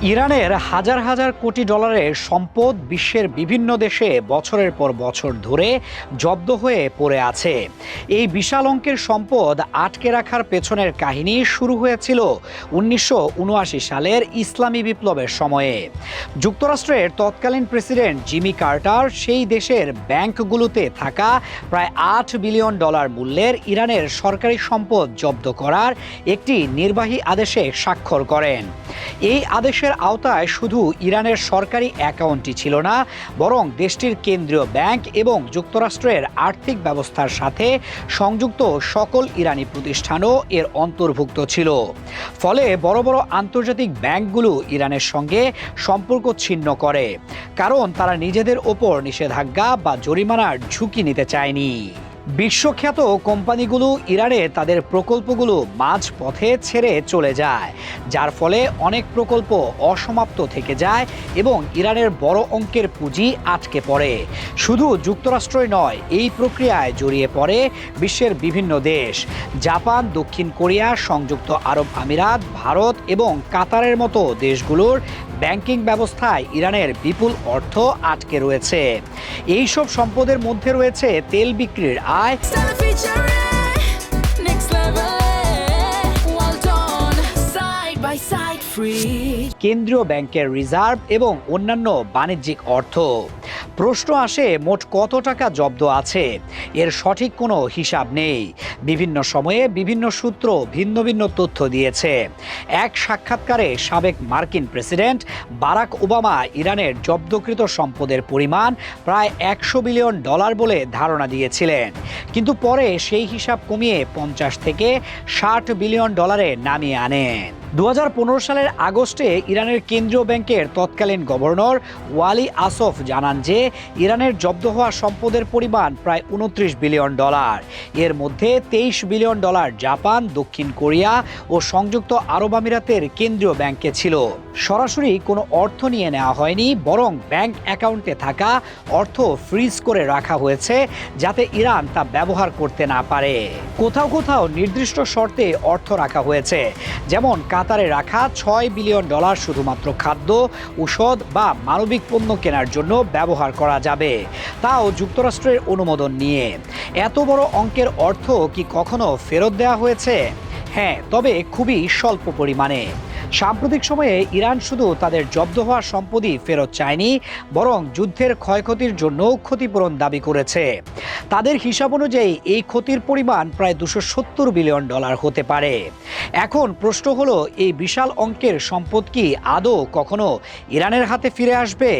ইরানের হাজার হাজার কোটি ডলারের সম্পদ বিশ্বের বিভিন্ন দেশে বছরের পর বছর ধরে জব্দ হয়ে পড়ে আছে। এই বিশাল অঙ্কের সম্পদ আটকে রাখার পেছনের কাহিনী শুরু হয়েছিল ১৯৭৯ সালের ইসলামী বিপ্লবের সময়ে। যুক্তরাষ্ট্রের তৎকালীন প্রেসিডেন্ট জিমি কার্টার সেই দেশের ব্যাংকগুলোতে থাকা প্রায় $৮ বিলিয়ন মূল্যের ইরানের সরকারি সম্পদ জব্দ করার একটি নির্বাহী আদেশে স্বাক্ষর করেন। এই আদেশের আওতায় শুধু ইরানের সরকারি অ্যাকাউন্টই ছিল না, বরং দেশটির কেন্দ্রীয় ব্যাংক এবং যুক্তরাষ্ট্রের আর্থিক ব্যবস্থার সাথে সংযুক্ত সকল ইরানি প্রতিষ্ঠানও এর অন্তর্ভুক্ত ছিল। ফলে বড় বড় আন্তর্জাতিক ব্যাংকগুলো ইরানের সঙ্গে সম্পর্ক ছিন্ন করে, কারণ তারা নিজেদের ওপর নিষেধাজ্ঞা বা জরিমানার ঝুঁকি নিতে চায়নি। বিশ্বখ্যাত কোম্পানিগুলো ইরানে তাদের প্রকল্পগুলো মাঝপথে ছেড়ে চলে যায়, যার ফলে অনেক প্রকল্প অসমাপ্ত থেকে যায় এবং ইরানের বড় অঙ্কের পুঁজি আটকে পড়ে। শুধু যুক্তরাষ্ট্রই নয়, এই প্রক্রিয়ায় জড়িয়ে পড়ে বিশ্বের বিভিন্ন দেশ। জাপান, দক্ষিণ কোরিয়া, সংযুক্ত আরব আমিরাত, ভারত এবং কাতারের মতো দেশগুলোর ব্যাংকিং ব্যবস্থায় ইরানের বিপুল অর্থ আটকে রয়েছে। এইসব সম্পদের মধ্যে রয়েছে তেল বিক্রির আয়, কেন্দ্রীয় ব্যাংকের রিজার্ভ এবং অন্যান্য বাণিজ্যিক অর্থ। প্রশ্ন আসে, মোট কত টাকা জব্দ আছে? এর সঠিক কোনো হিসাব নেই। বিভিন্ন সময়ে বিভিন্ন সূত্র ভিন্ন ভিন্ন তথ্য দিয়েছে। এক সাক্ষাৎকারে সাবেক মার্কিন প্রেসিডেন্ট বারাক ওবামা ইরানের জব্দকৃত সম্পদের পরিমাণ প্রায় $100 বিলিয়ন বলে ধারণা দিয়েছিলেন, কিন্তু পরে সেই হিসাব কমিয়ে 50 থেকে $60 বিলিয়ন নামিয়ে আনেন। 2015 সালের আগস্টে ইরানের কেন্দ্রীয় ব্যাংকের তৎকালীন গভর্নর ওয়ালি আসফ জানান যে ইরানের জব্দ হওয়া সম্পদের পরিমাণ প্রায় $29 বিলিয়ন। এর মধ্যে $23 বিলিয়ন জাপান, দক্ষিণ কোরিয়া ও সংযুক্ত আরব আমিরাতের কেন্দ্রীয় ব্যাংকে ছিল। সরাসরি কোনো অর্থ নিয়ে নেওয়া হয়নি, বরং ব্যাংক অ্যাকাউন্টে থাকা অর্থ ফ্রিজ করে রাখা হয়েছে যাতে ইরান তা ব্যবহার করতে না পারে। কোথাও কোথাও নির্দিষ্ট শর্তে অর্থ রাখা হয়েছে, যেমন কাতারে রাখা $6 বিলিয়ন শুধুমাত্র খাদ্য, ঔষধ বা মানবিক পণ্য কেনার জন্য ব্যবহার করা যাবে, তাও যুক্তরাষ্ট্রের অনুমোদন নিয়ে। এত বড় অঙ্কের অর্থ কি কখনো ফেরত দেওয়া হয়েছে? হ্যাঁ, তবে খুবই স্বল্প পরিমাণে। সাম্প্রতিক সময়ে ইরান শুধু তাদের জব্দ হওয়া সম্পদই ফেরত চায়নি, বরং যুদ্ধের ক্ষয়ক্ষতির জন্য ক্ষতিপূরণ দাবি করেছে। তাদের হিসাব অনুযায়ী এই ক্ষতির পরিমাণ প্রায় $270 বিলিয়ন হতে পারে। এখন প্রশ্ন হলো, এই বিশাল অঙ্কের সম্পদ কি আদৌ কখনো ইরানের হাতে ফিরে আসবে?